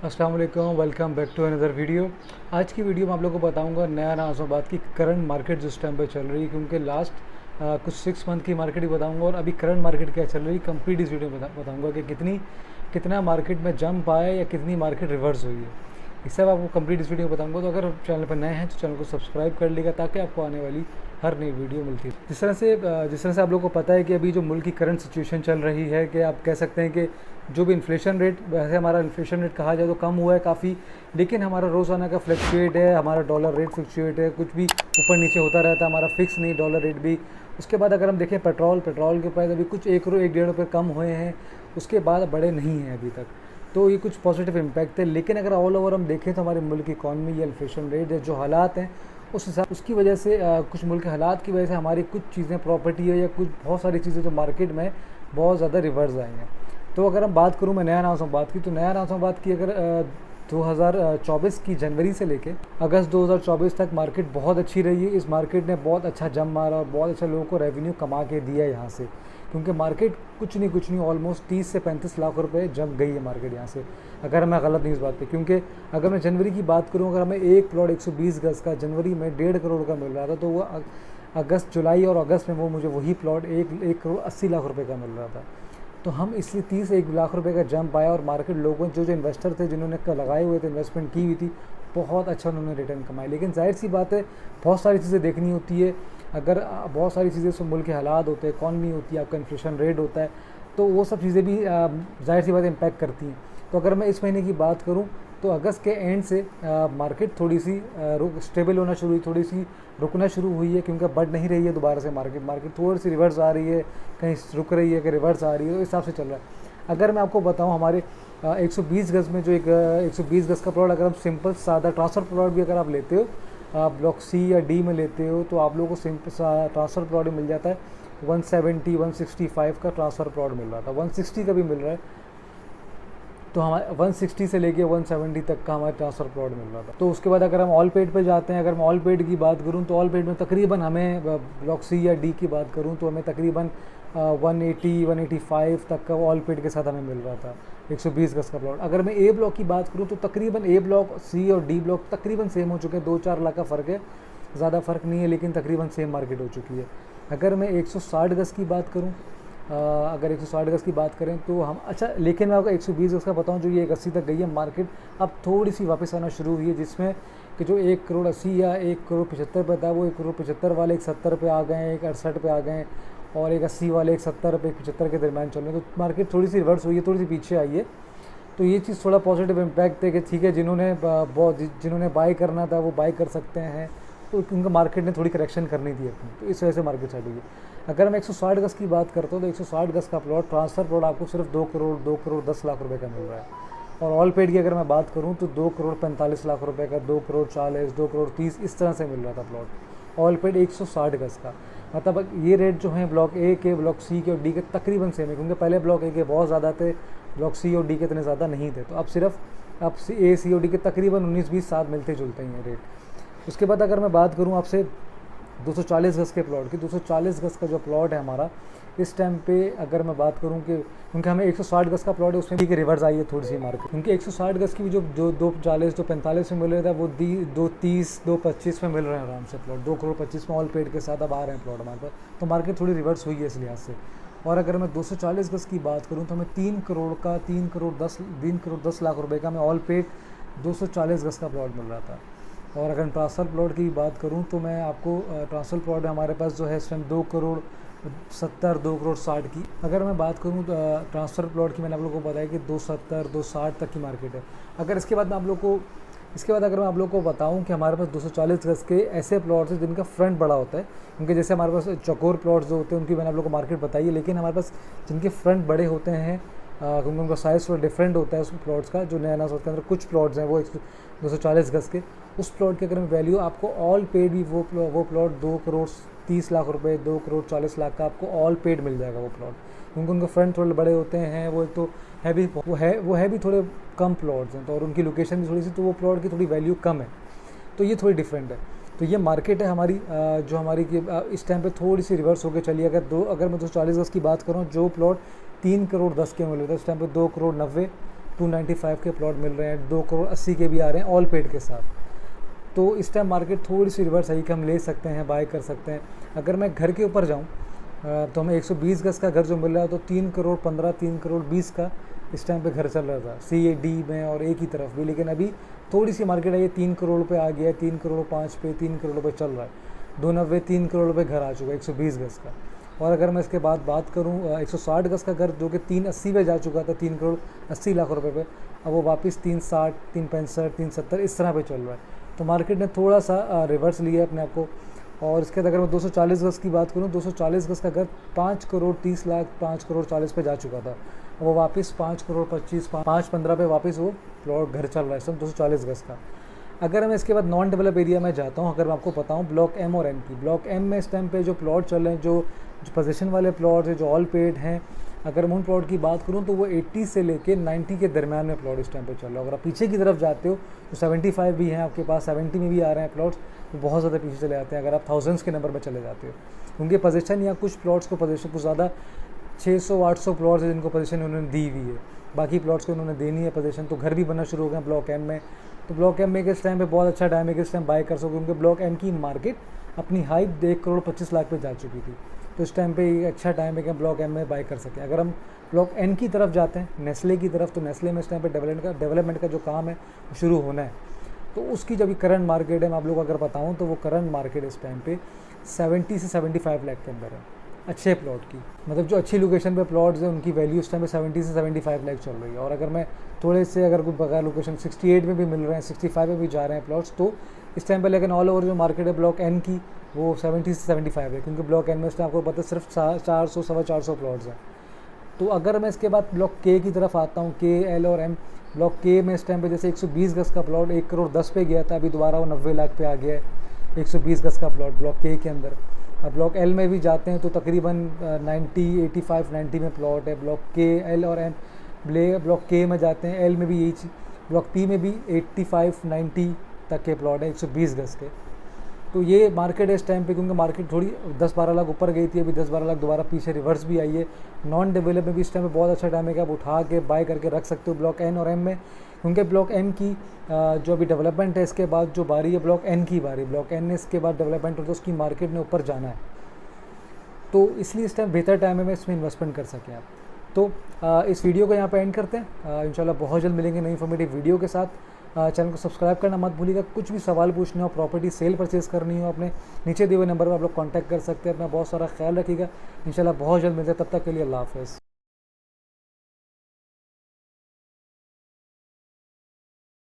अस्सलाम वालेकुम, welcome back to another video. आज की वीडियो में आप लोगों को बताऊंगा नया नाज़ाबाद की करंट मार्केट जिस टाइम पे चल रही है, क्योंकि लास्ट कुछ 6 मंथ की मार्केट ही बताऊंगा और अभी करंट मार्केट क्या चल रही है कंप्लीट इस वीडियो में बताऊंगा कि कितना मार्केट में जंप आया या कितनी मार्केट रिवर्स हुई है। इस सब आपको कंप्लीट इस वीडियो में बताऊंगा। तो अगर चैनल पर नए हैं तो चैनल को सब्सक्राइब कर लीजिएगा ताकि आपको आने वाली हर नई वीडियो मिलती है। जिस तरह से आप लोगों को पता है कि अभी जो मुल्क की करंट सिचुएशन चल रही है कि आप कह सकते हैं कि जो भी इन्फ्लेशन रेट, वैसे हमारा इन्फ्लेशन रेट कहा जाए तो कम हुआ है काफ़ी, लेकिन हमारा रोज़ाना का फ्लक्चुएट है, हमारा डॉलर रेट फ्लक्चुएट है, कुछ भी ऊपर नीचे होता रहता है, हमारा फिक्स नहीं डॉलर रेट भी। उसके बाद अगर हम देखें पेट्रोल के प्राइस अभी कुछ 1 1.5 रुपये कम हुए हैं, उसके बाद बड़े नहीं हैं अभी तक। तो ये कुछ पॉजिटिव इम्पैक्ट है। लेकिन अगर ऑल ओवर हम देखें तो हमारे मुल्क की इकॉनमी या इन्फ्लेशन रेट या जो हालात हैं उस हिसाब उसकी वजह से कुछ मुल्क के हालात की वजह से हमारी कुछ चीज़ें प्रॉपर्टी है या कुछ बहुत सारी चीज़ें जो मार्केट में बहुत ज़्यादा रिवर्स आई हैं। तो अगर हम बात करूँ, मैं नया नाम से बात की, तो नया नाम से बात की अगर 2024 की जनवरी से लेके अगस्त 2024 तक मार्केट बहुत अच्छी रही है। इस मार्केट ने बहुत अच्छा जंप मारा और बहुत अच्छा लोगों को रेवेन्यू कमा के दिया यहाँ से, क्योंकि मार्केट कुछ नहीं ऑलमोस्ट 30 से 35 लाख रुपए जंप गई है मार्केट यहाँ से, अगर मैं गलत नहीं इस बात पे। क्योंकि अगर मैं जनवरी की बात करूँ, अगर हमें एक प्लॉट 120 गज का जनवरी में 1.5 करोड़ का मिल रहा था, तो वो अगस्त, जुलाई और अगस्त में वो मुझे वही प्लॉट 1 करोड़ 80 लाख रुपए का मिल रहा था। तो हम इसलिए 30 1 लाख रुपए का जंप आया और मार्केट लोगों जो जो इन्वेस्टर थे जिन्होंने लगाए हुए थे, इन्वेस्टमेंट की हुई थी, बहुत अच्छा उन्होंने रिटर्न कमाए। लेकिन जाहिर सी बात है, बहुत सारी चीज़ें देखनी होती है। अगर बहुत सारी चीज़ें से मुल्क के हालात होते हैं, इकॉनमी होती है, आपका इन्फ्लेशन रेट होता है, तो वो सब चीज़ें भी जाहिर सी बात इम्पैक्ट करती हैं। तो अगर मैं इस महीने की बात करूँ तो अगस्त के एंड से मार्केट थोड़ी सी स्टेबल होना शुरू हुई, थोड़ी सी रुकना शुरू हुई है, क्योंकि बढ़ नहीं रही है दोबारा से मार्केट थोड़ी सी रिवर्स आ रही है, कहीं रुक रही है, कहीं रिवर्स आ रही है, तो इस हिसाब से चल रहा है। अगर मैं आपको बताऊं, हमारे 120 गज में जो एक 120 गज का प्लॉट, अगर हम सिंपल सादा ट्रांसफ़र प्लॉट भी अगर आप लेते हो, ब्लॉक सी या डी में लेते हो, तो आप लोगों को सिंपल ट्रांसफ़र प्लॉट मिल जाता है 170 165 का ट्रांसफ़र प्लॉट मिल रहा था, 160 का भी मिल रहा है। तो हमारे 160 से लेके 170 तक का हमारे ट्रांसफ़र प्लॉट मिल रहा था। तो उसके बाद अगर हम ऑल पेड पे जाते हैं, अगर मैं ऑल पेड की बात करूं तो ऑल पेड में तकरीबन हमें, ब्लॉक सी या डी की बात करूं तो हमें तकरीबन 180 185 तक का ऑल पेड के साथ हमें मिल रहा था 120 गज का प्लॉट। अगर मैं ए ब्लॉक की बात करूँ तो तकरीबन ए ब्लॉक, सी और डी ब्लॉक तकरीबन सेम हो चुके हैं, 2-4 लाख का फ़र्क है, ज़्यादा फ़र्क नहीं है, लेकिन तकरीबन सेम मार्केट हो चुकी है। अगर मैं 160 गज की बात करूँ, अगर 160 गज की बात करें तो हम, अच्छा, लेकिन मैं आपको 120 गज का बताऊं, जो ये 180 तक गई है मार्केट, अब थोड़ी सी वापस आना शुरू हुई है, जिसमें कि जो 1 करोड़ 80 या 1 करोड़ 75 पे था, वो 1 करोड़ 75 वाले 170 पे आ गए, 168 पे आ गए, और 180 वाले 170 पे 75 के दरमियान चल रहे हैं। तो मार्केट थोड़ी सी रिवर्स हुई है, थोड़ी सी पीछे आई है। तो ये चीज़ थोड़ा पॉजिटिव इम्पैक्ट है कि ठीक है, जिन्होंने बाय करना था वो बाय कर सकते हैं, तो उनको मार्केट ने थोड़ी करेक्शन करनी थी अपनी, तो इस वजह से मार्केट साइड हुई है। अगर मैं 160 गज की बात करता हूँ तो 160 गज का प्लॉट, ट्रांसफ़र प्लॉट आपको सिर्फ 2 करोड़ 10 लाख रुपए का मिल रहा है। और ऑल पेड की अगर मैं बात करूँ तो 2 करोड़ 45 लाख रुपए का, 2 करोड़ 40, 2 करोड़ 30, इस तरह से मिल रहा था प्लॉट ऑल पेड 160 गज का। मतलब ये रेट जो है ब्लॉक ए के, ब्लॉक सी के और डी के तकरीबन सेम है, क्योंकि पहले ब्लॉक ए के बहुत ज़्यादा थे, ब्लॉक सी और डी के इतने ज़्यादा नहीं थे। तो अब ए सी और डी के तकरीबन 19-20 साथ मिलते जुलते हैं रेट। उसके बाद अगर मैं बात करूँ आपसे 240 गज के प्लॉट की, 240 गज का जो प्लॉट है हमारा इस टाइम पे, अगर मैं बात करूं कि क्योंकि हमें 160 गज का प्लॉट है, उसमें भी रिवर्स आई है थोड़ी सी मार्केट, क्योंकि 160 गज की भी जो 240 245 में मिल रहा था, वो 230 225 में मिल रहे हैं आराम से प्लॉट, 2 करोड़ 25 में ऑल पेड के साथ अब आ रहे हैं प्लॉट हमारे पास। तो मार्केट थोड़ी रिवर्स हुई है इस लिहाज से। और अगर मैं 240 गज की बात करूँ तो हमें 3 करोड़ 10 लाख रुपए का हमें ऑल पेड 240 गज का प्लॉट मिल रहा था। और अगर ट्रांसफ़र प्लॉट की बात करूं तो मैं आपको, ट्रांसफ़र प्लॉट हमारे पास जो है इस टाइम 2 करोड़ 70 2 करोड़ 60 की। अगर मैं बात करूं तो ट्रांसफ़र प्लॉट की, मैंने आप लोगों को बताया कि 270 260 तक की मार्केट है। अगर इसके बाद अगर मैं आप लोग को बताऊं कि हमारे पास 240 गज के ऐसे प्लॉट्स हैं जिनका फ्रंट बड़ा होता है, क्योंकि जैसे हमारे पास चौकोर प्लॉट्स जो होते हैं उनकी मैंने आप लोग को मार्केट बताई है, लेकिन हमारे पास जिनके फ्रंट बड़े होते हैं, क्योंकि उनका साइज़ थोड़ा डिफरेंट होता है उस प्लॉट्स का, जो नया के अंदर कुछ प्लॉट्स हैं वो 240 गज के, उस प्लॉट की अगर मैं वैल्यू आपको ऑल पेड भी, वो प्लॉट 2 करोड़ 30 लाख रुपए, 2 करोड़ 40 लाख का आपको ऑल पेड मिल जाएगा वो प्लॉट, क्योंकि उनके फ्रंट थोड़े बड़े होते हैं, वो तो है भी, वो है भी थोड़े कम प्लॉट्स हैं, तो और उनकी लोकेशन भी थोड़ी सी, तो वो प्लॉट की थोड़ी वैल्यू कम है, तो ये थोड़ी डिफरेंट है। तो ये मार्केट है हमारी, जो हमारी की इस टाइम पे थोड़ी सी रिवर्स होकर चली। अगर मैं 240 गज की बात करूँ, जो प्लॉट 3 करोड़ 10 के मिले थे, इस टाइम पे 2 करोड़ 90 295 के प्लॉट मिल रहे हैं, 2 करोड़ 80 के भी आ रहे हैं ऑल पेड के साथ। तो इस टाइम मार्केट थोड़ी सी रिवर्स आई कि हम ले सकते हैं, बाय कर सकते हैं। अगर मैं घर के ऊपर जाऊँ तो हमें 120 गज का घर जो मिल रहा है तो 3 करोड़ 15, 3 करोड़ 20 का इस टाइम पे घर चल रहा था CAD में और एक ही तरफ भी। लेकिन अभी थोड़ी सी मार्केट आई है, 3 करोड़ पे आ गया है, 3 करोड़ 5 पे, 3 करोड़ पे चल रहा है। 290 3 करोड़ पे घर आ चुका है 120 गज का। और अगर मैं इसके बाद बात करूँ 160 गज का घर जो कि 380 पे जा चुका था, 3 करोड़ 80 लाख रुपए पे, अब वो वापस 360, 365, 370 इस तरह पे चल रहा है। तो मार्केट ने थोड़ा सा रिवर्स लिया अपने आप को। और इसके बाद अगर मैं 240 गज की बात करूँ, 240 गज का घर 5 करोड़ 30 लाख, 5 करोड़ 40 पे जा चुका था। वो वापस 5 करोड़ 25, 5 15 पे वापस वो प्लॉट घर चल रहा है इस टाइम 240 गज का। अगर मैं इसके बाद नॉन डेवलप एरिया में जाता हूँ, अगर मैं आपको बताऊँ ब्लॉक M और N की, ब्लॉक M में इस टाइम पे जो प्लॉट चल रहे हैं, जो पोजीशन वाले प्लॉट है, जो ऑल पेड हैं, अगर मैं उन प्लॉट की बात करूँ तो वो 80 से लेके 90 के दरमियान में प्लॉट इस टाइम पे चल रहा है। अगर आप पीछे की तरफ जाते हो तो 75 भी हैं आपके पास, 70 में भी आ रहे हैं प्लॉट्स, तो बहुत ज़्यादा पीछे चले जाते हैं अगर आप थाउजेंड्स के नंबर में चले जाते हो। उनके पोजीशन या कुछ प्लॉट्स को पोजीशन कुछ ज़्यादा 600-800 प्लॉट्स है जिनको पोजीशन उन्होंने दी हुई है, बाकी प्लॉट्स को उन्होंने देनी है पोजीशन। तो घर भी बनना शुरू हो गए ब्लॉक M में। तो ब्लॉक M में इस टाइम पे बहुत अच्छा टाइम है कि इस टाइम बाय कर सको, क्योंकि ब्लॉक M की मार्केट अपनी हाई 1 करोड़ 25 लाख पे जा चुकी थी। तो इस टाइम पे ये अच्छा टाइम है कि हम ब्लॉक M में बाय कर सकें। अगर हम ब्लॉक N की तरफ जाते हैं, नेस्ले की तरफ, तो नेस्ले में इस टाइम पे डेवलपमेंट का जो काम है वो शुरू होना है। तो उसकी जो अभी करंट मार्केट है, मैं आप लोगों को अगर बताऊँ तो वो करंट मार्केट इस टाइम पे 70 से 75 लाख के अंदर है अच्छे प्लॉट की। मतलब जो अच्छी लोकेशन पे प्लॉट्स हैं उनकी वैल्यू इस टाइम पे 70 से 75 लाख चल रही है। और अगर मैं थोड़े से अगर कोई बगैर लोकेशन 68 में भी मिल रहे हैं, 65 में भी जा रहे हैं प्लॉट्स, तो इस टाइम पे लेकिन ऑल ओवर जो मार्केट है ब्लॉक N की वो 70 से 75 है, क्योंकि ब्लॉक N में इस टाइम आपको पता है सिर्फ 400 450 प्लॉट्स हैं। तो अगर मैं इसके बाद ब्लॉक K की तरफ आता हूँ, K, L और M, ब्लॉक K में इस टाइम पे जैसे 120 गज का प्लॉट 1 करोड़ 10 पे गया था, अभी दोबारा वो 90 लाख पे आ गया है 120 गज का प्लॉट ब्लॉक K के अंदर। अब ब्लॉक L में भी जाते हैं तो तकरीबन 90, 85, 90 में प्लॉट है ब्लॉक K, L और M। ब्लॉक K में जाते हैं, L में भी यही चीज़, ब्लॉक P में भी 85, 90 तक के प्लॉट है 120 गज के। तो ये मार्केट है इस टाइम पे, क्योंकि मार्केट थोड़ी 10-12 लाख ऊपर गई थी, अभी 10-12 लाख दोबारा पीछे रिवर्स भी आई है। नॉन डेवलप में भी इस टाइम पे बहुत अच्छा टाइम है कि आप उठा के बाय करके रख सकते हो ब्लॉक N और M में, क्योंकि ब्लॉक M की जो अभी डेवलपमेंट है, इसके बाद जो बारी है ब्लॉक N की बारी, ब्लॉक N ने इसके बाद डेवलपमेंट हो तो उसकी मार्केट ने ऊपर जाना है। तो इसलिए इस टाइम बेहतर टाइम है मैं इसमें इन्वेस्टमेंट कर सकें आप। तो इस वीडियो को यहाँ पे एंड करते हैं। इंशाल्लाह बहुत जल्द मिलेंगे नई इन्फॉर्मेटिव वीडियो के साथ। चैनल को सब्सक्राइब करना मत भूलिएगा। कुछ भी सवाल पूछने हो, प्रॉपर्टी सेल परचेज़ करनी हो, अपने नीचे दिए हुए नंबर पर आप लोग कॉन्टैक्ट कर सकते हैं। अपना बहुत सारा ख्याल रखिएगा। इंशाल्लाह बहुत जल्द मिलते हैं, तब तक के लिए अल्लाह हाफ़िज़।